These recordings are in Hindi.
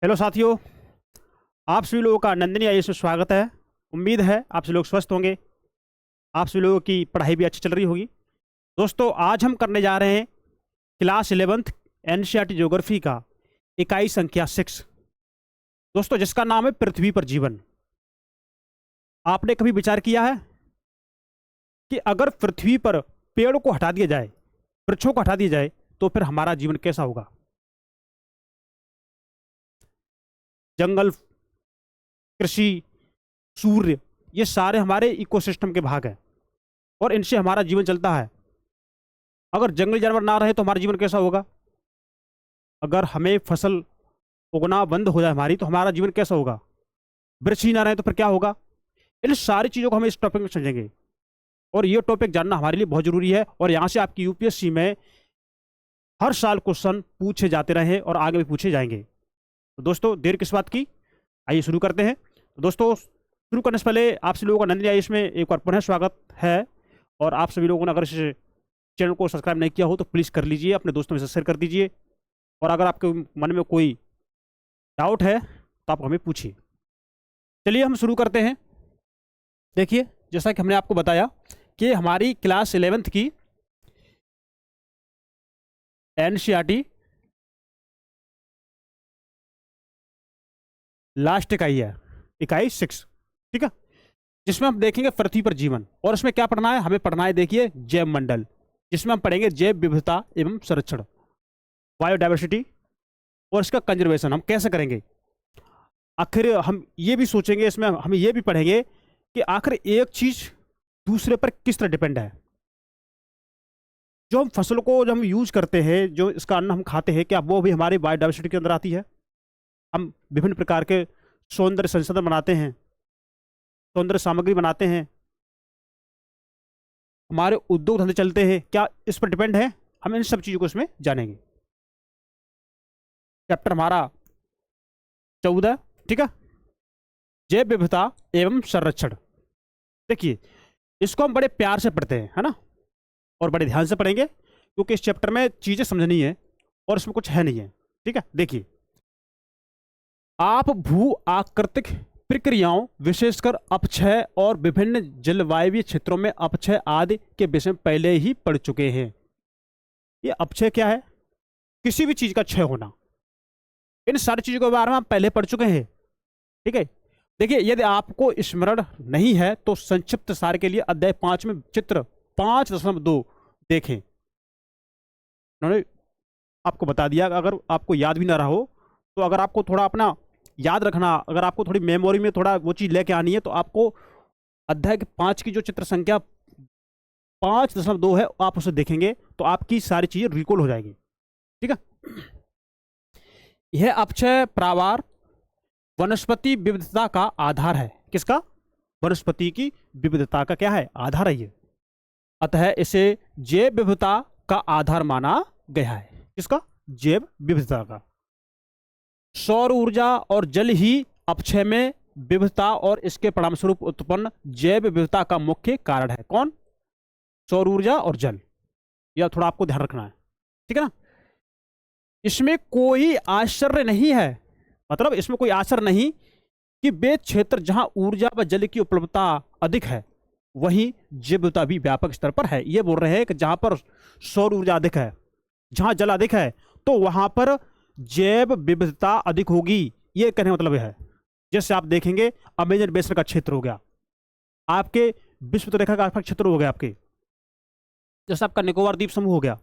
हेलो साथियों, आप सभी लोगों का नंदिनी आईएएस में स्वागत है। उम्मीद है आप सभी लोग स्वस्थ होंगे, आप सभी लोगों की पढ़ाई भी अच्छी चल रही होगी। दोस्तों, आज हम करने जा रहे हैं क्लास 11th एनसीईआरटी ज्योग्राफी का इकाई संख्या 6, दोस्तों, जिसका नाम है पृथ्वी पर जीवन। आपने कभी विचार किया है कि अगर पृथ्वी पर पेड़ों को हटा दिया जाए, वृक्षों को हटा दिया जाए, तो फिर हमारा जीवन कैसा होगा? जंगल, कृषि, सूर्य, ये सारे हमारे इकोसिस्टम के भाग हैं और इनसे हमारा जीवन चलता है। अगर जंगली जानवर ना रहे तो हमारा जीवन कैसा होगा? अगर हमें फसल उगना बंद हो जाए हमारी, तो हमारा जीवन कैसा होगा? वृक्ष ही ना रहे तो फिर क्या होगा? इन सारी चीज़ों को हम इस टॉपिक में समझेंगे और ये टॉपिक जानना हमारे लिए बहुत जरूरी है। और यहाँ से आपकी यूपीएससी में हर साल क्वेश्चन पूछे जाते रहे और आगे भी पूछे जाएंगे। तो दोस्तों, देर किस बात की, आइए शुरू करते हैं। तो दोस्तों, शुरू करने से पहले आप सभी लोगों का नंदिनी आईएएस में एक बार पुनः स्वागत है। और आप सभी लोगों ने अगर इस चैनल को सब्सक्राइब नहीं किया हो तो प्लीज़ कर लीजिए, अपने दोस्तों में शेयर कर दीजिए। और अगर आपके मन में कोई डाउट है तो आप हमें पूछिए। चलिए हम शुरू करते हैं। देखिए, जैसा कि हमने आपको बताया कि हमारी क्लास 11th की एनसीईआरटी लास्ट इकाई है, इकाई 6, ठीक है, जिसमें हम देखेंगे पृथ्वी पर जीवन। और इसमें क्या पढ़ना है? हमें पढ़ना है, देखिए, जैव मंडल, जिसमें हम पढ़ेंगे जैव विविधता एवं संरक्षण, बायोडाइवर्सिटी, और इसका कंजर्वेशन हम कैसे करेंगे। आखिर हम ये भी सोचेंगे, इसमें हम ये भी पढ़ेंगे कि आखिर एक चीज दूसरे पर किस तरह डिपेंड है। जो हम फसलों को जब हम यूज करते हैं, जो इसका अन्न हम खाते हैं, क्या वो भी हमारी बायोडाइवर्सिटी के अंदर आती है? हम विभिन्न प्रकार के सौंदर्य संसाधन बनाते हैं, सौंदर्य सामग्री बनाते हैं, हमारे उद्योग धंधे चलते हैं, क्या इस पर डिपेंड है? हम इन सब चीज़ों को इसमें जानेंगे। चैप्टर हमारा 14, ठीक है, जैव विविधता एवं संरक्षण। देखिए, इसको हम बड़े प्यार से पढ़ते हैं, है ना, और बड़े ध्यान से पढ़ेंगे क्योंकि इस चैप्टर में चीज़ें समझनी है और इसमें कुछ है नहीं है, ठीक है। देखिए, आप भू आकृतिक प्रक्रियाओं, विशेषकर अपक्षय और विभिन्न जलवायु क्षेत्रों में अपक्षय आदि के विषय में पहले ही पढ़ चुके हैं। ये अपक्षय क्या है? किसी भी चीज का क्षय होना। इन सारी चीजों के बारे में आप पहले पढ़ चुके हैं, ठीक है। देखिए, यदि आपको स्मरण नहीं है तो संक्षिप्त सार के लिए अध्याय 5 में चित्र 5.2 देखें। उन्होंने आपको बता दिया। अगर आपको याद भी ना रहा हो तो अगर आपको थोड़ा अपना याद रखना, अगर आपको थोड़ी मेमोरी में थोड़ा वो चीज़ लेके आनी है, तो आपको अध्याय के 5 की जो चित्र संख्या 5.2 है, आप उसे देखेंगे तो आपकी सारी चीज़ें रिकॉल हो जाएंगी, ठीक है। यह अपक्षय प्रावार वनस्पति विविधता का आधार है। किसका? वनस्पति की विविधता का क्या है? आधार है ये। अतः इसे जैव विविधता का आधार माना गया है। किसका? जैव विविधता का। सौर ऊर्जा और जल ही अपक्षय में विविधता और इसके परिणाम स्वरूप उत्पन्न जैव विविधता का मुख्य कारण है। कौन? सौर ऊर्जा और जल। यह थोड़ा आपको ध्यान रखना है, ठीक है ना। इसमें कोई आश्चर्य नहीं है, मतलब इसमें कोई आश्चर्य नहीं कि वे क्षेत्र जहां ऊर्जा व जल की उपलब्धता अधिक है, वहीं जैव विविधता भी व्यापक स्तर पर है। ये बोल रहे हैं कि जहां पर सौर ऊर्जा अधिक है, जहां जल अधिक है, तो वहां पर जैव विविधता अधिक होगी। ये कहने का मतलब है, जैसे आप देखेंगे अमेजन बेसिन का क्षेत्र हो गया, आपके विश्व रेखा का क्षेत्र हो गया, आपके जैसे आपका निकोबार द्वीप समूह हो गया,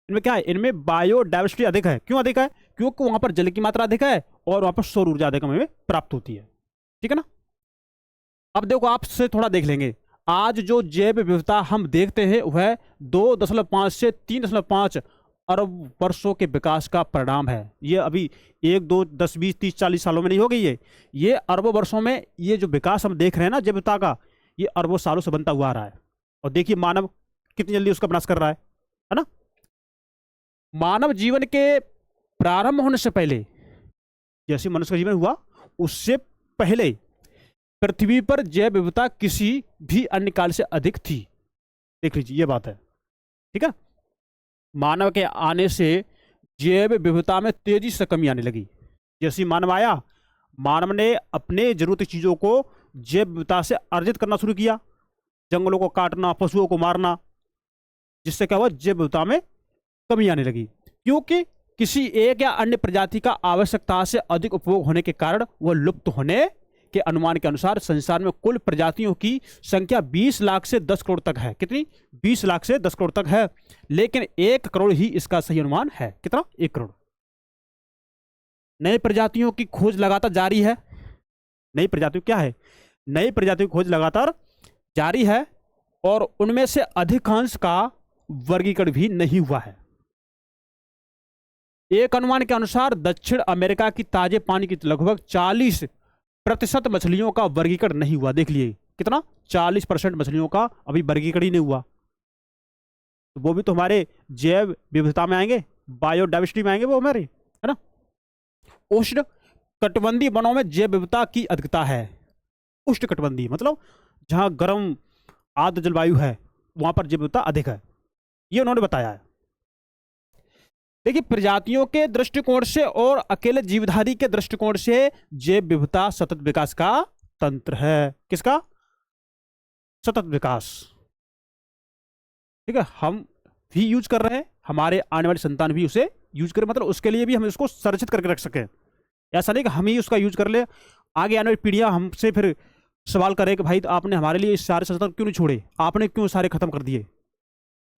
इनमें क्या है? इनमें बायोडाइवर्सिटी अधिक है। क्यों अधिक है? क्योंकि वहां पर जल की मात्रा अधिक है और वहां पर सौर ऊर्जा अधिक हमें प्राप्त होती है, ठीक है ना। अब देखो, आपसे थोड़ा देख लेंगे। आज जो जैव विविधता हम देखते हैं वह 2.5 से 3.5 अरब वर्षों के विकास का परिणाम है। ये अभी 1, 2, 10, 20, 30, 40 सालों में नहीं हो गई है, ये अरबों वर्षों में ये जो विकास हम देख रहे हैं ना जैव विविधता का, ये अरबों सालों से बनता हुआ आ रहा है। और देखिए, मानव कितनी जल्दी उसका विनाश कर रहा है ना। मानव जीवन के प्रारंभ होने से पहले, जैसे मनुष्य का जीवन हुआ उससे पहले पृथ्वी पर जैव विविधता किसी भी अन्य काल से अधिक थी। देख लीजिए, ये बात है, ठीक है। मानव के आने से जैव विविधता में तेजी से कमी आने लगी। जैसी मानव आया, मानव ने अपने जरूरती चीजों को जैव विविधता से अर्जित करना शुरू किया, जंगलों को काटना, पशुओं को मारना, जिससे क्या हुआ, जैव विविधता में कमी आने लगी, क्योंकि किसी एक या अन्य प्रजाति का आवश्यकता से अधिक उपभोग होने के कारण वह लुप्त होने के अनुमान के अनुसार संसार में कुल प्रजातियों की संख्या 20 लाख से 10 करोड़ तक है। कितनी? 20 लाख से 10 करोड़ तक है, लेकिन 1 करोड़ ही इसका सही अनुमान है। कितना? 1 करोड़। नई प्रजातियों की खोज लगातार जारी है। नई प्रजातियों क्या है? नई प्रजातियों की खोज लगातार जारी है, और उनमें से अधिकांश का वर्गीकरण भी नहीं हुआ है। एक अनुमान के अनुसार दक्षिण अमेरिका की ताजे पानी की लगभग 40% मछलियों का वर्गीकरण नहीं हुआ। देख लिए कितना? 40% मछलियों का अभी वर्गीकरण ही नहीं हुआ। तो वो भी तो हमारे जैव विविधता में आएंगे, बायोडाइवर्सिटी में आएंगे वो हमारे, है ना। उष्ण कटिबंधीय वनों में जैव विविधता की अधिकता है। उष्ण कटिबंधीय मतलब जहां गर्म आर्द्र जलवायु है, वहां पर जैव विविधता अधिक है, ये उन्होंने बताया है। देखिए, प्रजातियों के दृष्टिकोण से और अकेले जीवधारी के दृष्टिकोण से जैव विविधता सतत विकास का तंत्र है। किसका? सतत विकास। ठीक है, हम भी यूज कर रहे हैं, हमारे आने वाली संतान भी उसे यूज करें, मतलब उसके लिए भी हम इसको संरक्षित करके रख सकें। ऐसा नहीं कि हम ही उसका यूज कर ले, आगे आने वाली पीढ़ियां हमसे फिर सवाल करे कि भाई आपने हमारे लिए सारे संसाधन क्यों नहीं छोड़े, आपने क्यों सारे खत्म कर दिए।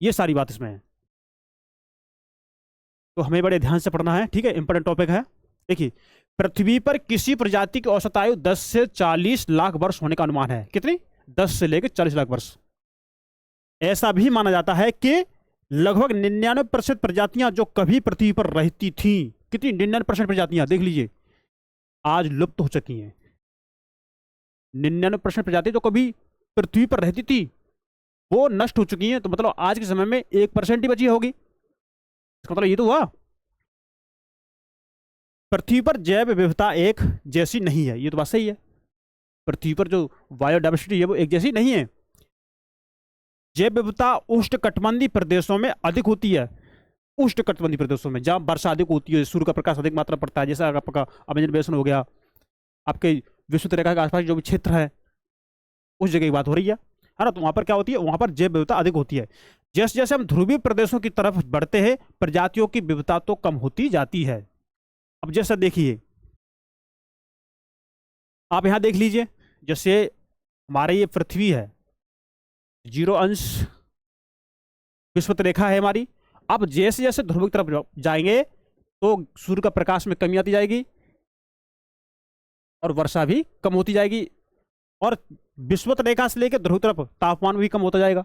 ये सारी बात इसमें है, तो हमें बड़े ध्यान से पढ़ना है। ठीक है, इंपॉर्टेंट टॉपिक है। देखिए, पृथ्वी पर किसी प्रजाति की औसत आयु 10 से 40 लाख वर्ष होने का अनुमान है। कितनी? 10 से लेकर 40 लाख वर्ष। ऐसा भी माना जाता है कि लगभग 99% प्रजातियां जो कभी पृथ्वी पर रहती थी, कितनी? 99% प्रजातियां देख लीजिए आज लुप्त हो चुकी हैं। 99% प्रजाति जो कभी पृथ्वी पर रहती थी वो नष्ट हो चुकी हैं। तो मतलब आज के समय में 1% ही बची होगी। इसका मतलब ये तो हुआ पृथ्वी पर जैव विविधता एक जैसी नहीं है। ये तो बात सही है, पृथ्वी पर जो बायोडाइवर्सिटी है वो एक जैसी नहीं है। जैव विविधता उष्णकटिबंधीय प्रदेशों में अधिक होती है। उष्णकटिबंधीय प्रदेशों में जहां वर्षा अधिक होती है, सूर्य का प्रकाश अधिक मात्रा पड़ता है, जैसा आपका अमेजन बेसिन हो गया, आपके विश्व रेखा के आसपास जो भी क्षेत्र है उस जगह की बात हो रही है ना। तो वहां पर क्या होती है? वहां पर जैव विविधता अधिक होती है। जैसे जैसे हम ध्रुवीय प्रदेशों की तरफ बढ़ते हैं, प्रजातियों की विविधता तो कम होती जाती है। अब जैसा देखिए, आप यहां देख लीजिए, जैसे हमारे ये पृथ्वी है, 0 अंश विषुवत रेखा है हमारी। अब जैसे जैसे ध्रुव की तरफ जाएंगे तो सूर्य का प्रकाश में कमी आती जाएगी और वर्षा भी कम होती जाएगी, और विषुवत रेखा से लेकर ध्रुव तरफ तापमान भी कम होता जाएगा।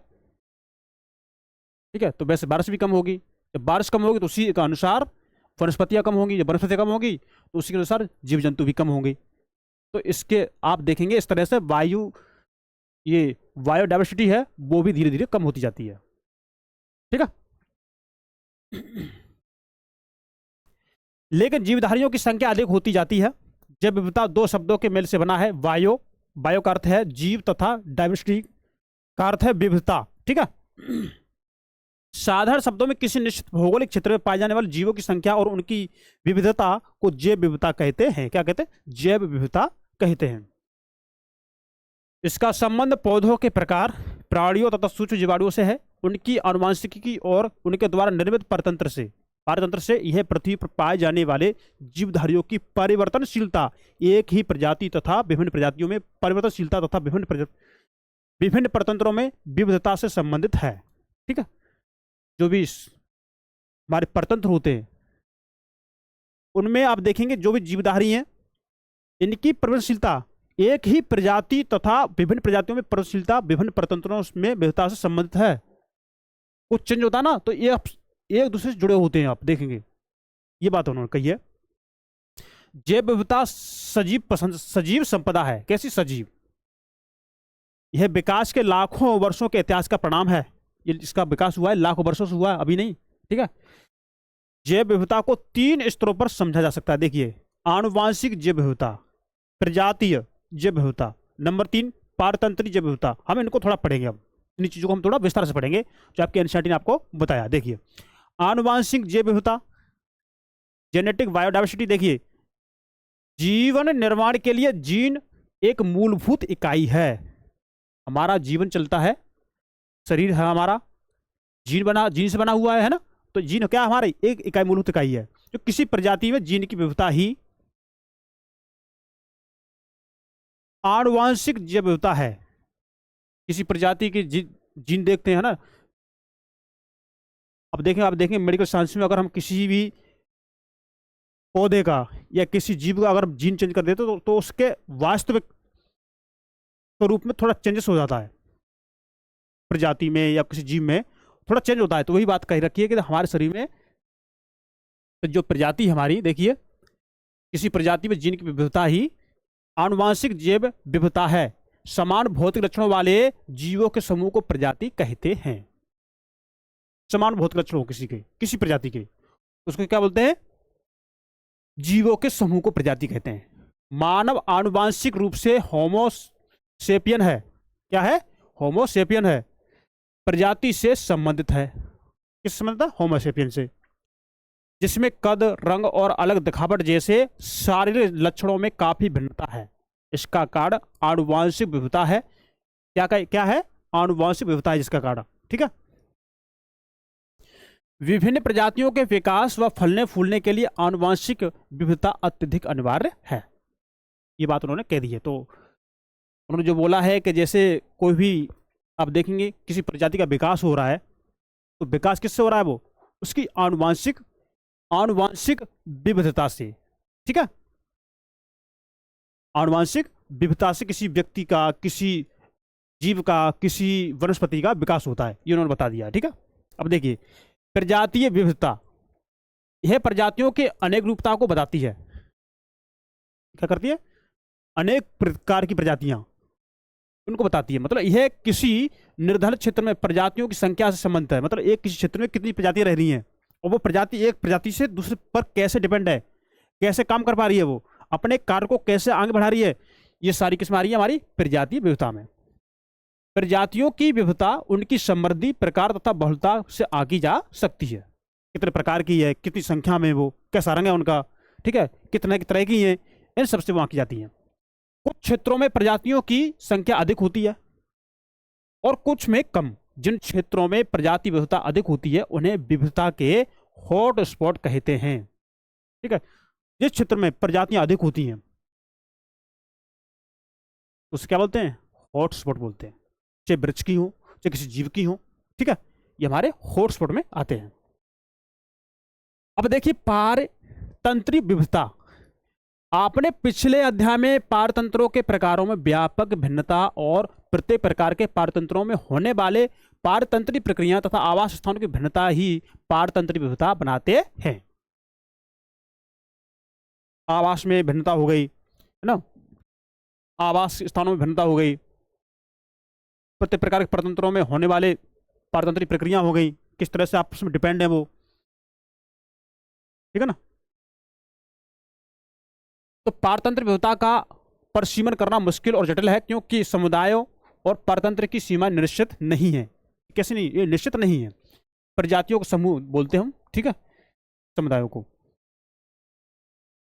ठीक है, तो वैसे बारिश भी कम होगी। जब बारिश कम होगी तो उसी के अनुसार वनस्पतियां कम होंगी, जब वनस्पतियां कम होगी तो उसी के अनुसार जीव जंतु भी कम होंगे। तो इसके आप देखेंगे इस तरह से ये बायोडाइवर्सिटी है वो भी धीरे धीरे कम होती जाती है। ठीक है, लेकिन जीवधारियों की संख्या अधिक होती जाती है। जैव विविधता 2 शब्दों के मेल से बना है। बायो का अर्थ है जीव तथा डाइवर्सिटी का अर्थ है विविधता। ठीक है, साधारण शब्दों में किसी निश्चित भौगोलिक क्षेत्र में पाए जाने वाले जीवों की संख्या और उनकी विविधता को जैव विविधता कहते हैं। क्या कहते हैं? जैव विविधता कहते हैं। इसका संबंध पौधों के प्रकार, प्राणियों तथा सूक्ष्म जीवाणुओं से है, उनकी आनुवंशिकी और उनके द्वारा निर्मित परतंत्र से। यह पृथ्वी पर पाए जाने वाले जीवधारियों की परिवर्तनशीलता, एक ही प्रजाति तथा विभिन्न प्रजातियों में परिवर्तनशीलता तथा विभिन्न परतंत्रों में विविधता से संबंधित है। ठीक है, जो भी हमारे परतंत्र होते हैं उनमें आप देखेंगे जो भी जीवधारी हैं इनकी परिवर्तनशीलता एक ही प्रजाति तथा विभिन्न प्रजातियों में परिवर्तनशीलता विभिन्न परतंत्रों में विविधता से संबंधित है। कुछ चेंज होता ना तो ये एक दूसरे से जुड़े होते हैं, आप देखेंगे। ये बात उन्होंने कही है। जैव विविधता सजीव संपदा है। कैसी? सजीव। यह विकास के लाखों वर्षों के इतिहास का परिणाम है। ये इसका विकास हुआ है लाखों वर्षों से हुआ है, अभी नहीं। ठीक है, जैव विविधता को 3 स्तरों पर समझा जा सकता है। देखिए, आनुवांशिक जैव विविधता, प्रजातीय जैव विविधता, नंबर 3 पारतंत्री जैव विविधता। हम इनको थोड़ा पढ़ेंगे, अब इन चीजों को हम थोड़ा विस्तार से पढ़ेंगे जो आपके एनसीईआरटी ने आपको बताया। देखिए, आनुवांशिक जैव विविधता, जेनेटिक बायोडाइवर्सिटी। देखिए, जीवन निर्माण के लिए जीन एक मूलभूत इकाई है। हमारा जीवन चलता है, शरीर है हमारा, जीन से बना हुआ है ना। तो जीन क्या हमारी एक इकाई, मूलभूत इकाई है। जो किसी प्रजाति में जीन की विविधता ही आनुवांशिक जैव विविधता है। किसी प्रजाति की जीन देखते हैं ना, अब देखें मेडिकल साइंस में अगर हम किसी भी पौधे का या किसी जीव का अगर जीन चेंज कर देते तो उसके वास्तविक स्वरूप में थोड़ा चेंजेस हो जाता है, प्रजाति में या किसी जीव में थोड़ा चेंज होता है। तो वही बात कही रखी है कि हमारे शरीर में जो प्रजाति हमारी, देखिए किसी प्रजाति में जीन की विविधता ही आनुवांशिक जैव विविधता है। समान भौतिक लक्षणों वाले जीवों के समूह को प्रजाति कहते हैं। समान भौतिक लक्षण हो किसी प्रजाति के, उसको क्या बोलते हैं? जीवों के समूह को प्रजाति कहते हैं। मानव आनुवांशिक रूप से होमोसेपियन है। क्या है? होमोसेपियन है, प्रजाति से संबंधित है। किस संबंधित है? होमोसेपियन से, जिसमें कद, रंग और अलग दिखावट जैसे शारीरिक लक्षणों में काफी भिन्नता है। इसका कारण आनुवांशिक विविधता है। क्या है? आनुवांशिक विविधता है जिसका कारण। ठीक है। विभिन्न प्रजातियों के विकास व फलने फूलने के लिए आनुवांशिक विविधता अत्यधिक अनिवार्य है। ये बात उन्होंने कह दी है। तो उन्होंने जो बोला है कि जैसे कोई भी आप देखेंगे किसी प्रजाति का विकास हो रहा है, तो विकास किससे हो रहा है? वो उसकी आनुवांशिक विविधता से। ठीक है। आनुवांशिक विविधता से किसी व्यक्ति का, किसी जीव का, किसी वनस्पति का विकास होता है। ये उन्होंने बता दिया। ठीक है। अब देखिए, प्रजातीय विविधता यह प्रजातियों के अनेक रूपता को बताती है। क्या करती है? अनेक प्रकार की प्रजातियां उनको बताती है। मतलब यह किसी निर्धारित क्षेत्र में प्रजातियों की संख्या से संबंधित है। मतलब एक किसी क्षेत्र में कितनी प्रजातियां रह रही हैं और वो प्रजाति एक प्रजाति से दूसरे पर कैसे डिपेंड है, कैसे काम कर पा रही है, वो अपने कार्य को कैसे आगे बढ़ा रही है, ये सारी किस्में आ रही है हमारी प्रजातीय विविधता में। प्रजातियों की विविधता उनकी समृद्धि, प्रकार तथा बहुलता से आकी जा सकती है। कितने प्रकार की है, कितनी संख्या में, वो कैसा रंग है उनका, ठीक है, कितने तरह की है, इन सबसे वो आकी जाती हैं। कुछ क्षेत्रों में प्रजातियों की संख्या अधिक होती है और कुछ में कम। जिन क्षेत्रों में प्रजाति विविधता अधिक होती है उन्हें विविधता के हॉट स्पॉट कहते हैं। ठीक है। जिस क्षेत्र में प्रजातियां अधिक होती हैं उसे क्या बोलते हैं? हॉट स्पॉट बोलते हैं। चाहे वृक्ष की हो, चाहे किसी जीव की हो। ठीक है। ये हमारे हॉट स्पॉट में आते हैं। अब देखिए, पारतंत्री विविधता। आपने पिछले अध्याय में पारतंत्रों के प्रकारों में व्यापक भिन्नता और प्रत्येक प्रकार के पारतंत्रों में होने वाले पारतंत्री प्रक्रिया तथा आवास स्थानों की भिन्नता ही पारतंत्री विविधता बनाते हैं। आवास में भिन्नता हो गई है ना, आवास स्थानों में भिन्नता हो गई, प्रत्येक प्रकार के पारतंत्रों में होने वाले पारतंत्री प्रक्रिया हो गई, किस तरह से आपस में डिपेंड है वो। ठीक है ना। तो पारतंत्र विविधता का परिसीमन करना मुश्किल और जटिल है, क्योंकि समुदायों और पारतंत्र की सीमा निश्चित नहीं है। कैसे नहीं? ये निश्चित नहीं है। प्रजातियों को समूह बोलते हैं हम। ठीक है, समुदायों को।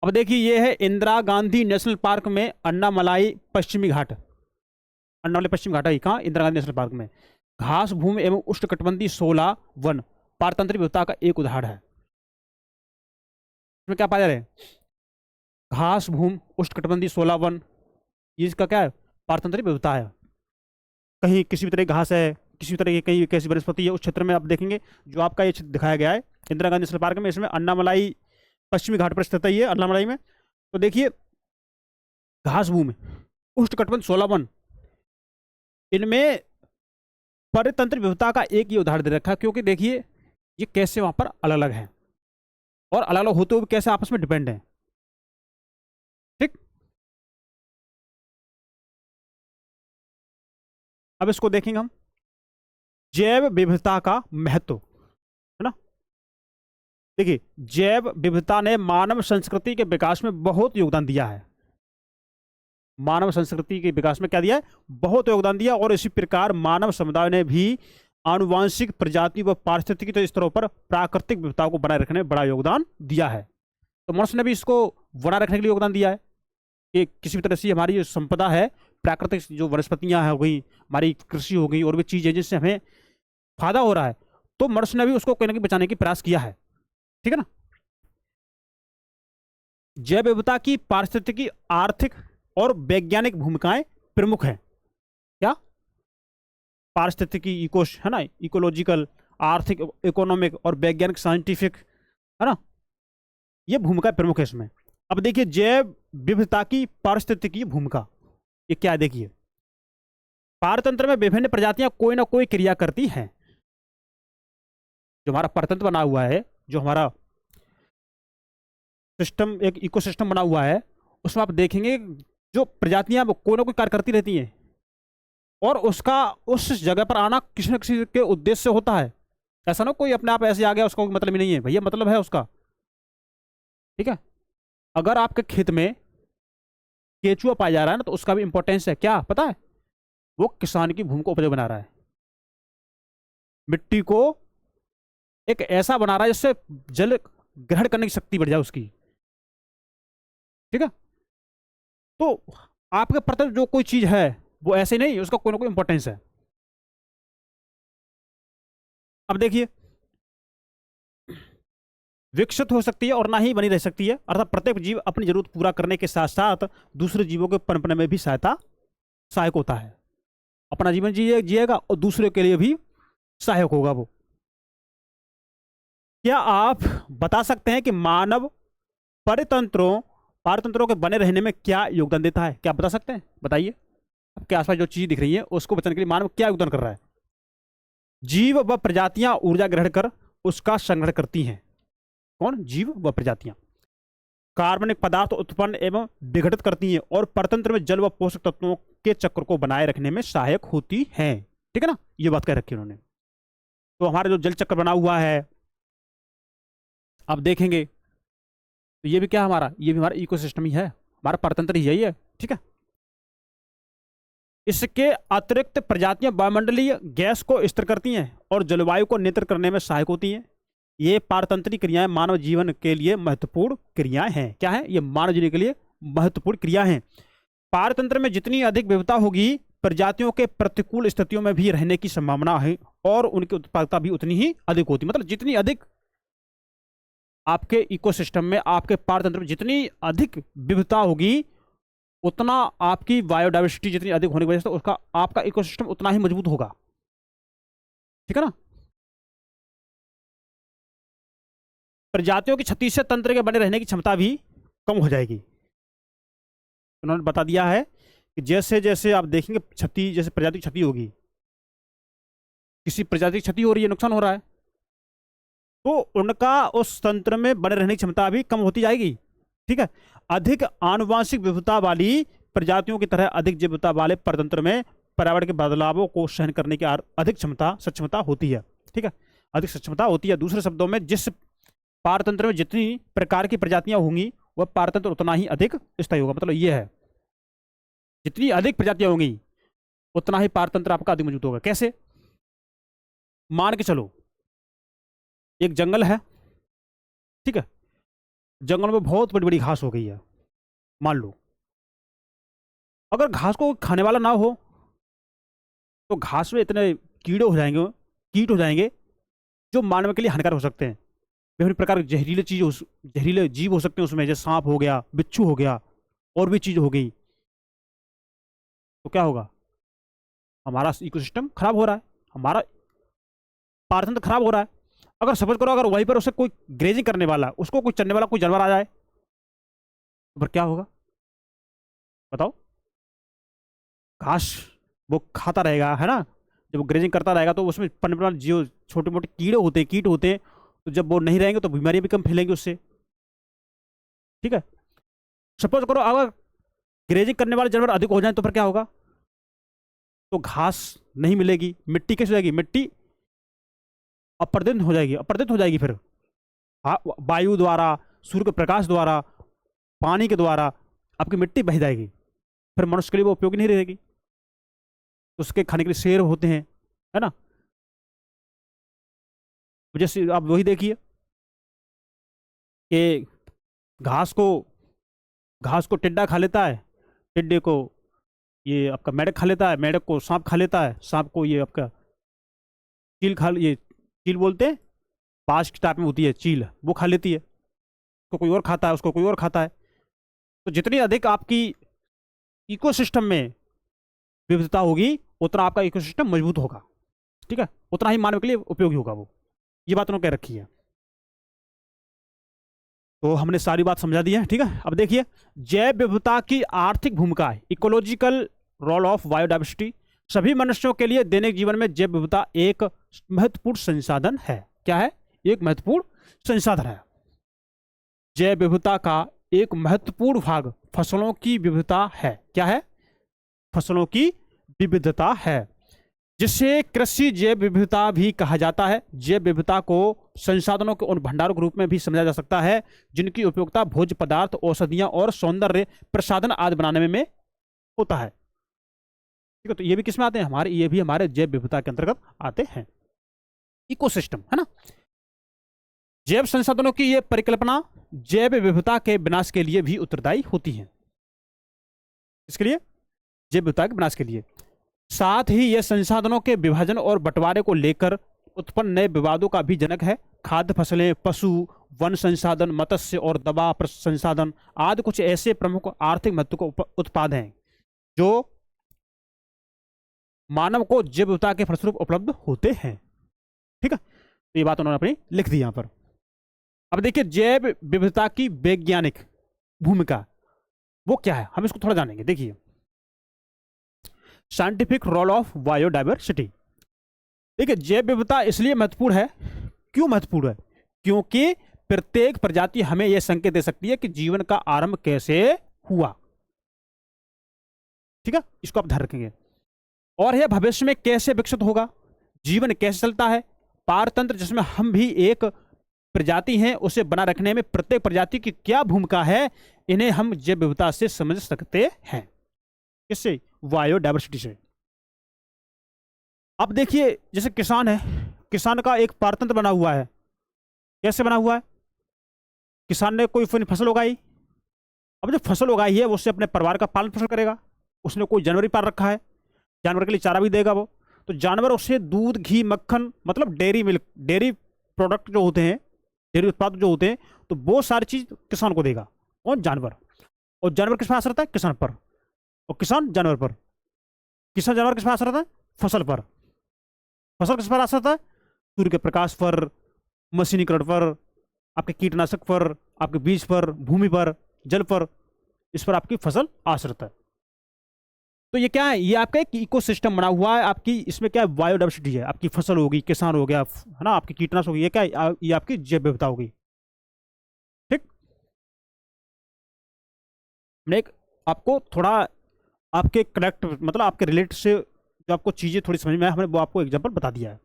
अब देखिए, ये है इंदिरा गांधी नेशनल पार्क में अन्नामलाई पश्चिमी घाट। अन्नामलाई पश्चिमी घाट है कहाँ? इंदिरा गांधी नेशनल पार्क में। घास भूमि एवं उष्णकटिबंधीय 16 वन पारतंत्र विविधता का एक उदाहरण है। इसमें क्या पाया जा रहा है? घास भूमि, उष्णकटिबंधीय 16 वन, ये इसका क्या है? पारतंत्री विविधता है। कहीं किसी भी तरह की घास है, किसी भी तरह की कहीं कैसी वनस्पति है, उस क्षेत्र में आप देखेंगे जो आपका ये क्षेत्र दिखाया गया है इंदिरा गांधी नेशनल पार्क में। इसमें अन्नामलाई पश्चिमी घाट पर स्थित है ये अन्नामलाई में। तो देखिए, घास भूमि, उष्णकटिबंधीय 16 वन, इनमें पारतंत्र विविधता का एक ये उदाहरण दे रखा है। क्योंकि देखिए ये कैसे वहां पर अलग अलग है और अलग अलग होते हुए कैसे आपस में डिपेंड है। ठीक। अब इसको देखेंगे हम, जैव विविधता का महत्व, है ना। देखिए, जैव विविधता ने मानव संस्कृति के विकास में बहुत योगदान दिया है। मानव संस्कृति के विकास में क्या दिया है? बहुत योगदान दिया। और इसी प्रकार मानव समुदाय ने भी आनुवांशिक, प्रजाति व पारिस्थितिकी स्तरों पर प्राकृतिक विविधता को बनाए रखने में बड़ा योगदान दिया है। तो मनुष्य ने भी इसको बनाए रखने के लिए योगदान दिया है। कि किसी भी तरह से हमारी जो संपदा है, प्राकृतिक जो वनस्पतियां हो गई, हमारी कृषि हो गई और भी चीज़ें जिससे हमें फायदा हो रहा है, तो मनुष्य ने भी उसको कहीं ना कहीं बचाने की प्रयास किया है। ठीक है ना। जैव विविधता की पारिस्थितिकी, आर्थिक और वैज्ञानिक भूमिकाएं प्रमुख हैं। क्या? पारिस्थितिकी, इको है ना, इकोलॉजिकल, आर्थिक, इकोनॉमिक और वैज्ञानिक, साइंटिफिक, है ना, ये भूमिका प्रमुख है इसमें। अब देखिए जैव विविधता की पारिस्थितिकी भूमिका, ये क्या है देखिए। पारतंत्र में विभिन्न प्रजातियां कोई ना कोई क्रिया करती हैं। जो हमारा परतंत्र बना हुआ है, जो हमारा सिस्टम, एक इकोसिस्टम बना हुआ है, उसमें आप देखेंगे जो प्रजातियां कोई ना कोई कार्य करती रहती हैं, और उसका उस जगह पर आना किसी न किसी के उद्देश्य से होता है। ऐसा ना कोई अपने आप ऐसे आ गया, उसका कोई मतलब ही नहीं है, भैया मतलब है उसका। ठीक है। अगर आपके खेत में केचुआ पाया जा रहा है ना, तो उसका भी इंपॉर्टेंस है, क्या पता है? वो किसान की भूमि को उपजाऊ बना रहा है, मिट्टी को एक ऐसा बना रहा है जिससे जल ग्रहण करने की शक्ति बढ़ जाए उसकी। ठीक है। तो आपके प्रति जो कोई चीज है वो ऐसे नहीं, उसका कोई ना कोई इंपॉर्टेंस है। अब देखिए, विकसित हो सकती है और ना ही बनी रह सकती है, अर्थात प्रत्येक जीव अपनी जरूरत पूरा करने के साथ साथ दूसरे जीवों के पनपने में भी सहायक होता है। अपना जीवन जिएगा और दूसरे के लिए भी सहायक होगा वो। क्या आप बता सकते हैं कि मानव परितंत्रों पारतंत्रों के बने रहने में क्या योगदान देता है? क्या आप बता सकते हैं? बताइए। आपके आसपास जो चीज दिख रही है उसको बचाने के लिए मानव क्या योगदान कर रहा है? जीव व प्रजातियां ऊर्जा ग्रहण कर उसका संग्रहण करती हैं। कौन? जीव व प्रजातियां कार्बनिक पदार्थ उत्पन्न एवं विघटित करती हैं और परतंत्र में जल व पोषक तत्वों के चक्र को बनाए रखने में सहायक होती हैं। ठीक है ना, ये बात कह रखी है उन्होंने। तो हमारा जो जल चक्र बना हुआ है, आप देखेंगे तो ये भी क्या हमारा, ये भी हमारा इकोसिस्टम ही है, हमारा परतंत्र ही यही है। ठीक है। इसके अतिरिक्त प्रजातियां वायुमंडलीय गैस को स्थिर करती हैं और जलवायु को नियंत्रित करने में सहायक होती हैं। ये पारतंत्री क्रियाएं मानव जीवन के लिए महत्वपूर्ण क्रियाएं हैं। क्या है? ये मानव जीवन के लिए महत्वपूर्ण क्रिया हैं। पारतंत्र में जितनी अधिक विविधता होगी, प्रजातियों के प्रतिकूल स्थितियों में भी रहने की संभावना है और उनकी उत्पादकता भी उतनी ही अधिक होती। मतलब जितनी अधिक आपके इकोसिस्टम में, आपके पारतंत्र में जितनी अधिक विविधता होगी, उतना आपकी बायोडाइवर्सिटी जितनी अधिक होने की वजह से उसका आपका इकोसिस्टम उतना ही मजबूत होगा। ठीक है ना। प्रजातियों की क्षति से तंत्र के बने रहने की क्षमता भी कम हो जाएगी। उन्होंने बता दिया है कि जैसे जैसे आप देखेंगे क्षति, जैसे प्रजाति की क्षति होगी, किसी प्रजाति की क्षति हो रही है, नुकसान हो रहा है, तो उनका उस तंत्र में बने रहने की क्षमता भी कम होती जाएगी। ठीक है। अधिक आनुवांशिक विविधता वाली प्रजातियों की तरह अधिक जैव विविधता वाले परतंत्र में पर्यावरण के बदलावों को सहन करने की अधिक सक्षमता होती है। ठीक है, अधिक सक्षमता होती है। दूसरे शब्दों में, जिस पारतंत्र में जितनी प्रकार की प्रजातियां होंगी, वह पारतंत्र उतना ही अधिक स्थायी होगा। मतलब यह है, जितनी अधिक प्रजातियां होंगी उतना ही पारतंत्र आपका अधिक मजबूत होगा। कैसे? मान के चलो एक जंगल है, ठीक है, जंगल में बहुत बड़ी बड़ी घास हो गई है। मान लो अगर घास को खाने वाला ना हो तो घास में इतने कीड़े हो जाएंगे, कीट हो जाएंगे, जो मानव के लिए हानिकारक हो सकते हैं। विभिन्न प्रकार के जहरीले जीव हो सकते हैं उसमें, जैसे सांप हो गया, बिच्छू हो गया, और भी चीज हो गई। तो क्या होगा? हमारा इकोसिस्टम खराब हो रहा है, हमारा पारतंत्र खराब हो रहा है। अगर सपोज करो, अगर वहीं पर उसे कोई ग्रेजिंग करने वाला, उसको कोई चलने वाला कोई जानवर आ जाए, तो फिर क्या होगा बताओ? घास वो खाता रहेगा, है ना, जब वो ग्रेजिंग करता रहेगा तो उसमें पनपना जो छोटे मोटे कीड़े होते हैं, कीट होते हैं, तो जब वो नहीं रहेंगे तो बीमारियां भी कम फैलेंगी उससे। ठीक है। सपोज करो अगर ग्रेजिंग करने वाले जानवर अधिक हो जाए तो फिर क्या होगा? तो घास नहीं मिलेगी, मिट्टी कैसे हो जाएगी? मिट्टी अपर्दित हो जाएगी फिर वायु द्वारा, सूर्य के प्रकाश द्वारा, पानी के द्वारा आपकी मिट्टी बह जाएगी। फिर मनुष्य के लिए वो उपयोगी नहीं रहेगी। उसके खाने के लिए शेर होते हैं, है ना। जैसे आप वही देखिए कि घास को टिड्डा खा लेता है, टिड्डे को ये आपका मेंढक खा लेता है, मेंढक को सांप खा लेता है, सांप को ये आपका ये चील बोलते हैं, बाज की टाइप में होती है चील, वो खा लेती है, उसको कोई और खाता है, उसको कोई और खाता है। तो जितनी अधिक आपकी इकोसिस्टम में विविधता होगी उतना आपका इकोसिस्टम मजबूत होगा, ठीक है, उतना ही मानव के लिए उपयोगी होगा वो। ये बात उन्होंने कह रखी है। तो हमने सारी बात समझा दी है, ठीक है। अब देखिए जैव विविधता की आर्थिक भूमिका, इकोलॉजिकल रोल ऑफ बायोडाइवर्सिटी। सभी मनुष्यों के लिए दैनिक जीवन में जैव विविधता एक महत्वपूर्ण संसाधन है। क्या है? एक महत्वपूर्ण संसाधन है। जैव विविधता का एक महत्वपूर्ण भाग फसलों की विविधता है। क्या है? फसलों की विविधता है, जिसे कृषि जैव विविधता भी कहा जाता है। जैव विविधता को संसाधनों के उन भंडारों के रूप में भी समझा जा सकता है जिनकी उपयोगिता भोज्य पदार्थ, औषधियां और सौंदर्य प्रसाधन आदि बनाने में होता है, ठीक है। तो ये भी किसमें आते हैं? ये भी हमारे जैव विविधता के अंतर्गत आते हैं, इकोसिस्टम, है ना। जैव संसाधनों की यह परिकल्पना जैव विविधता के विनाश के लिए भी उत्तरदायी होती है। इसके लिए जैव विविधता के विनाश के लिए, साथ ही यह संसाधनों के विभाजन और बंटवारे को लेकर उत्पन्न नए विवादों का भी जनक है। खाद्य फसलें, पशु, वन संसाधन, मत्स्य और दवा संसाधन आदि कुछ ऐसे प्रमुख आर्थिक महत्व के उत्पाद हैं जो मानव को जैव विविधता के फलस्वरूप उपलब्ध होते हैं, ठीक है। तो ये बात उन्होंने अपनी लिख दी यहां पर। अब देखिए जैव विविधता की वैज्ञानिक भूमिका वो क्या है, हम इसको थोड़ा जानेंगे। देखिए साइंटिफिक रोल ऑफ बायोडाइवर्सिटी। देखिए जैव विविधता इसलिए महत्वपूर्ण है, क्यों महत्वपूर्ण है? क्योंकि प्रत्येक प्रजाति हमें यह संकेत दे सकती है कि जीवन का आरंभ कैसे हुआ, ठीक है, इसको आप ध्यान रखेंगे। और यह भविष्य में कैसे विकसित होगा, जीवन कैसे चलता है, पारतंत्र जिसमें हम भी एक प्रजाति हैं उसे बना रखने में प्रत्येक प्रजाति की क्या भूमिका है, इन्हें हम जैव विविधता से समझ सकते हैं। किससे? बायोडाइवर्सिटी से। अब देखिए जैसे किसान है, किसान का एक पारतंत्र बना हुआ है। कैसे बना हुआ है? किसान ने कोई फसल उगाई, अब जो फसल उगाई है उससे अपने परिवार का पालन पोषण करेगा। उसने कोई जानवर ही पाल रखा है, जानवर के लिए चारा भी देगा वो, तो जानवर उससे दूध, घी, मक्खन, मतलब डेयरी मिल्क, डेयरी प्रोडक्ट जो होते हैं, डेयरी उत्पाद जो होते हैं, तो वो सारी चीज किसान को देगा। कौन? जानवर। और जानवर किस पर असर रहता है? किसान पर। और किसान जानवर पर। किसान जानवर किस पर असर रहता है? फसल पर। फसल किस पर असर रहता है? सूर्य के प्रकाश पर, मशीनीकरण पर, आपके कीटनाशक पर, आपके बीज पर, भूमि पर, जल पर, इस पर आपकी फसल आश्रित है। तो ये क्या है? ये आपका एक इकोसिस्टम बना हुआ है। आपकी इसमें क्या है? बायोडाइवर्सिटी है। आपकी फसल होगी, किसान हो गया, है ना, आपकी कीटनाशक होगी, ये क्या है? ये आपकी जैव विविधता होगी, ठीक। हमने आपको थोड़ा आपके कनेक्ट, मतलब आपके रिलेट से जो आपको चीजें थोड़ी समझ में आए, हमने वो आपको एग्जांपल बता दिया है।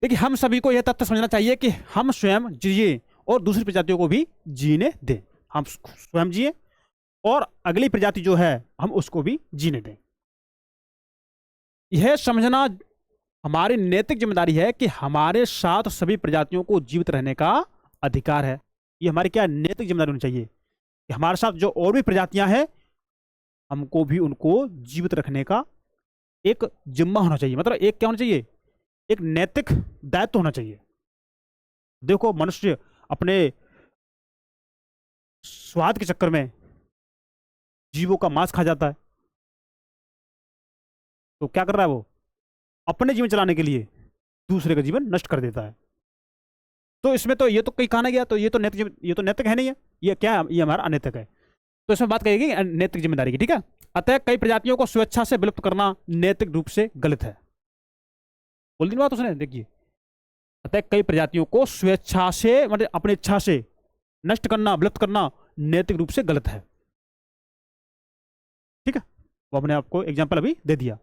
देखिए हम सभी को यह तथ्य समझना चाहिए कि हम स्वयं जिए और दूसरी प्रजातियों को भी जीने दें। हम स्वयं जिए और अगली प्रजाति जो है हम उसको भी जीने दें। यह समझना हमारी नैतिक जिम्मेदारी है कि हमारे साथ सभी प्रजातियों को जीवित रहने का अधिकार है। ये हमारी क्या नैतिक जिम्मेदारी होनी चाहिए कि हमारे साथ जो और भी प्रजातियां हैं हमको भी उनको जीवित रखने का एक जिम्मा होना चाहिए। मतलब एक क्या होना चाहिए? एक नैतिक दायित्व होना चाहिए। देखो मनुष्य अपने स्वाद के चक्कर में जीवों का मांस खा जाता है, तो क्या कर रहा है वो? अपने जीवन चलाने के लिए दूसरे का जीवन नष्ट कर देता है। तो इसमें तो ये तो कहीं कहा ना गया, तो ये तो नैतिक है नहीं है, ये क्या है? ये हमारा अनैतिक है। तो इसमें बात करेगी नैतिक जिम्मेदारी की, ठीक है। अतः कई प्रजातियों को स्वेच्छा से विलुप्त करना नैतिक रूप से गलत है। बोल दी बात उसने, देखिए अतः कई प्रजातियों को स्वेच्छा से, मतलब अपनी इच्छा से नष्ट करना, विलुप्त करना नैतिक रूप से गलत है, ठीक है। वो हमने आपको एग्जाम्पल अभी दे दिया।